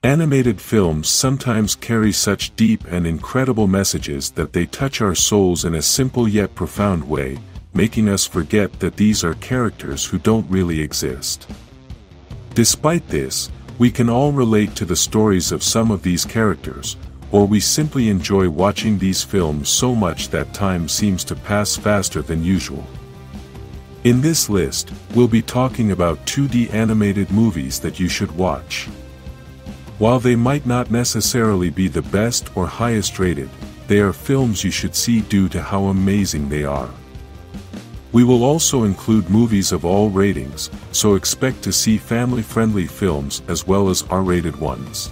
Animated films sometimes carry such deep and incredible messages that they touch our souls in a simple yet profound way, making us forget that these are characters who don't really exist. Despite this, we can all relate to the stories of some of these characters, or we simply enjoy watching these films so much that time seems to pass faster than usual. In this list, we'll be talking about 2D animated movies that you should watch. While they might not necessarily be the best or highest rated, they are films you should see due to how amazing they are. We will also include movies of all ratings, so expect to see family-friendly films as well as R-rated ones.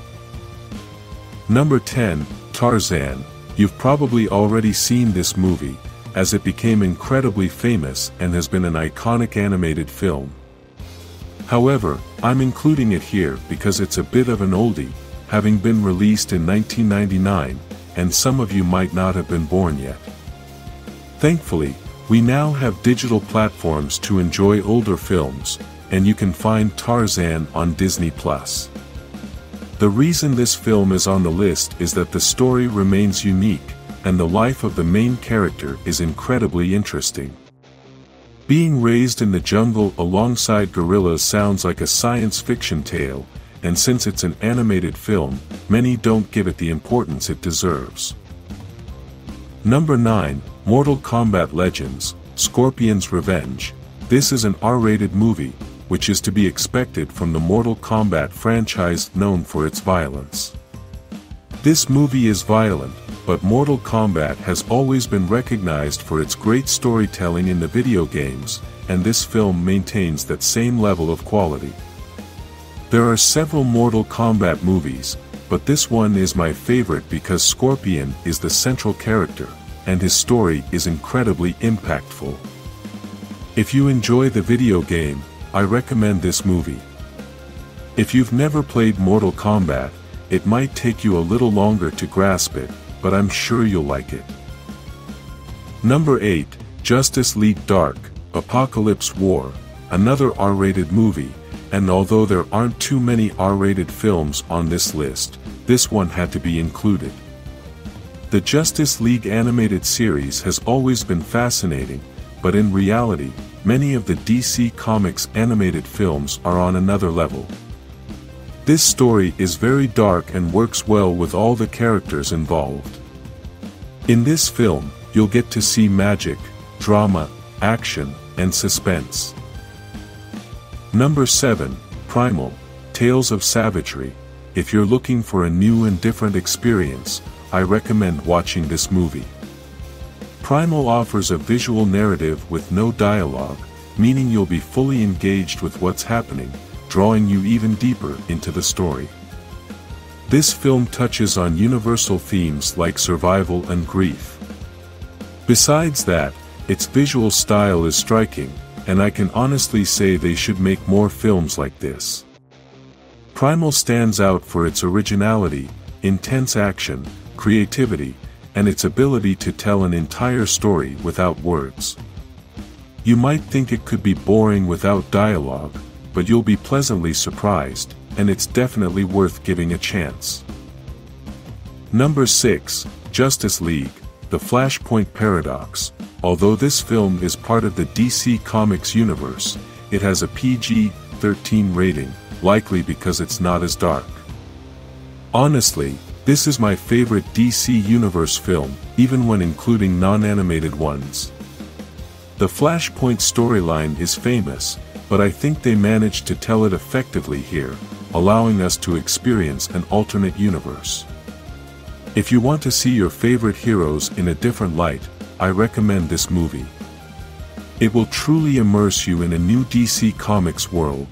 Number 10, Tarzan. You've probably already seen this movie, as it became incredibly famous and has been an iconic animated film. However, I'm including it here because it's a bit of an oldie, having been released in 1999, and some of you might not have been born yet. Thankfully, we now have digital platforms to enjoy older films, and you can find Tarzan on Disney+. The reason this film is on the list is that the story remains unique, and the life of the main character is incredibly interesting. Being raised in the jungle alongside gorillas sounds like a science fiction tale, and since it's an animated film, many don't give it the importance it deserves. Number 9, Mortal Kombat Legends, Scorpion's Revenge. This is an R-rated movie, which is to be expected from the Mortal Kombat franchise known for its violence. This movie is violent, but Mortal Kombat has always been recognized for its great storytelling in the video games, and this film maintains that same level of quality. There are several Mortal Kombat movies, but this one is my favorite because Scorpion is the central character, and his story is incredibly impactful. If you enjoy the video game, I recommend this movie. If you've never played Mortal Kombat, it might take you a little longer to grasp it, but I'm sure you'll like it. Number 8, Justice League Dark, Apocalypse War, another R-rated movie, and although there aren't too many R-rated films on this list, this one had to be included. The Justice League animated series has always been fascinating, but in reality, many of the DC Comics animated films are on another level. This story is very dark and works well with all the characters involved. In this film, you'll get to see magic, drama, action, and suspense. Number 7, Primal, Tales of Savagery. If you're looking for a new and different experience, I recommend watching this movie. Primal offers a visual narrative with no dialogue, meaning you'll be fully engaged with what's happening, drawing you even deeper into the story. This film touches on universal themes like survival and grief. Besides that, its visual style is striking, and I can honestly say they should make more films like this. Primal stands out for its originality, intense action, creativity, and its ability to tell an entire story without words. You might think it could be boring without dialogue, but you'll be pleasantly surprised, and it's definitely worth giving a chance. Number 6, Justice League, The Flashpoint Paradox. Although this film is part of the DC Comics universe, it has a PG-13 rating, likely because it's not as dark. Honestly, this is my favorite DC Universe film, even when including non-animated ones. The Flashpoint storyline is famous, but I think they managed to tell it effectively here, allowing us to experience an alternate universe. If you want to see your favorite heroes in a different light, I recommend this movie. It will truly immerse you in a new DC Comics world.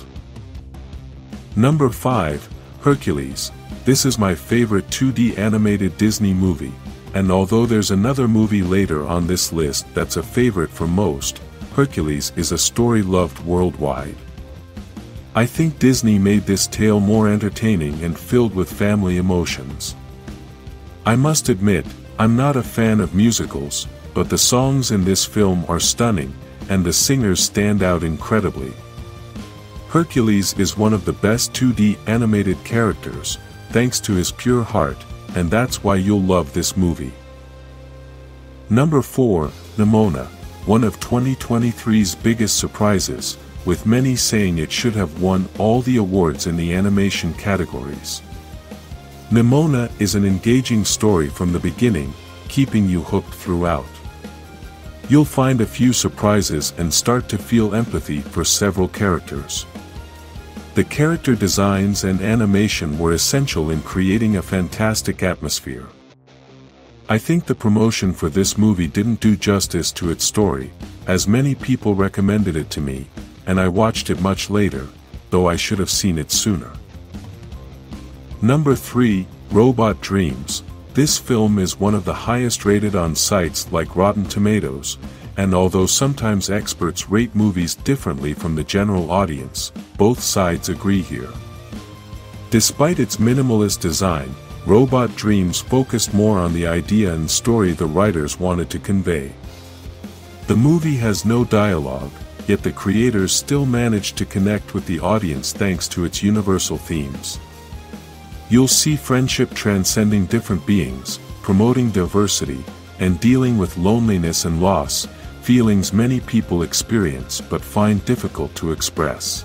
Number 5, Hercules. This is my favorite 2D animated Disney movie, and although there's another movie later on this list that's a favorite for most, Hercules is a story loved worldwide. I think Disney made this tale more entertaining and filled with family emotions. I must admit, I'm not a fan of musicals, but the songs in this film are stunning, and the singers stand out incredibly. Hercules is one of the best 2D animated characters, thanks to his pure heart, and that's why you'll love this movie. Number 4, Nimona, one of 2023's biggest surprises, with many saying it should have won all the awards in the animation categories. Nimona is an engaging story from the beginning, keeping you hooked throughout. You'll find a few surprises and start to feel empathy for several characters. The character designs and animation were essential in creating a fantastic atmosphere. I think the promotion for this movie didn't do justice to its story, as many people recommended it to me, and I watched it much later, though I should have seen it sooner. Number 3, Robot Dreams. This film is one of the highest rated on sites like Rotten Tomatoes, and although sometimes experts rate movies differently from the general audience, both sides agree here. Despite its minimalist design, Robot Dreams focused more on the idea and story the writers wanted to convey. The movie has no dialogue, yet the creators still managed to connect with the audience thanks to its universal themes. You'll see friendship transcending different beings, promoting diversity, and dealing with loneliness and loss, feelings many people experience but find difficult to express.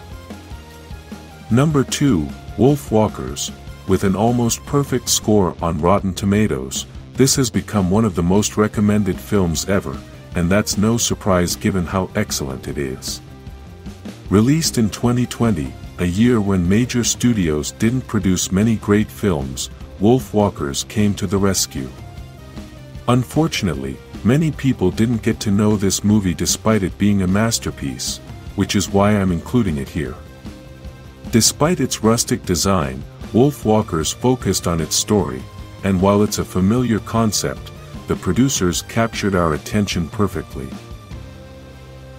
Number 2, Wolf Walkers. With an almost perfect score on Rotten Tomatoes, this has become one of the most recommended films ever, and that's no surprise given how excellent it is. Released in 2020, a year when major studios didn't produce many great films, Wolf Walkers came to the rescue. Unfortunately, many people didn't get to know this movie despite it being a masterpiece, which is why I'm including it here. Despite its rustic design, Wolf Walkers focused on its story, and while it's a familiar concept, the producers captured our attention perfectly.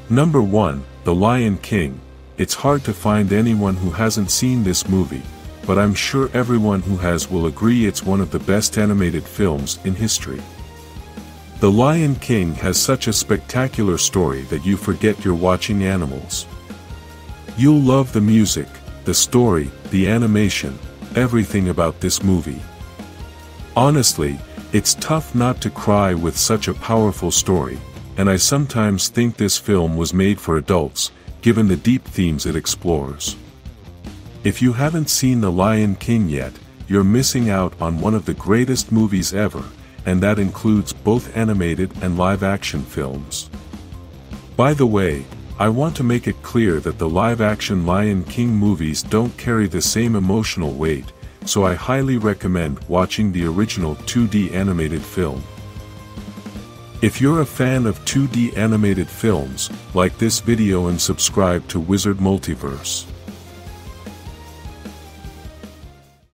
Number 1, The Lion King. It's hard to find anyone who hasn't seen this movie, but I'm sure everyone who has will agree it's one of the best animated films in history. The Lion King has such a spectacular story that you forget you're watching animals. You'll love the music, the story, the animation, everything about this movie. Honestly, it's tough not to cry with such a powerful story, and I sometimes think this film was made for adults, given the deep themes it explores. If you haven't seen The Lion King yet, you're missing out on one of the greatest movies ever, and that includes both animated and live-action films. By the way, I want to make it clear that the live-action Lion King movies don't carry the same emotional weight, so I highly recommend watching the original 2D animated film. If you're a fan of 2D animated films, like this video and subscribe to Wizard Multiverse.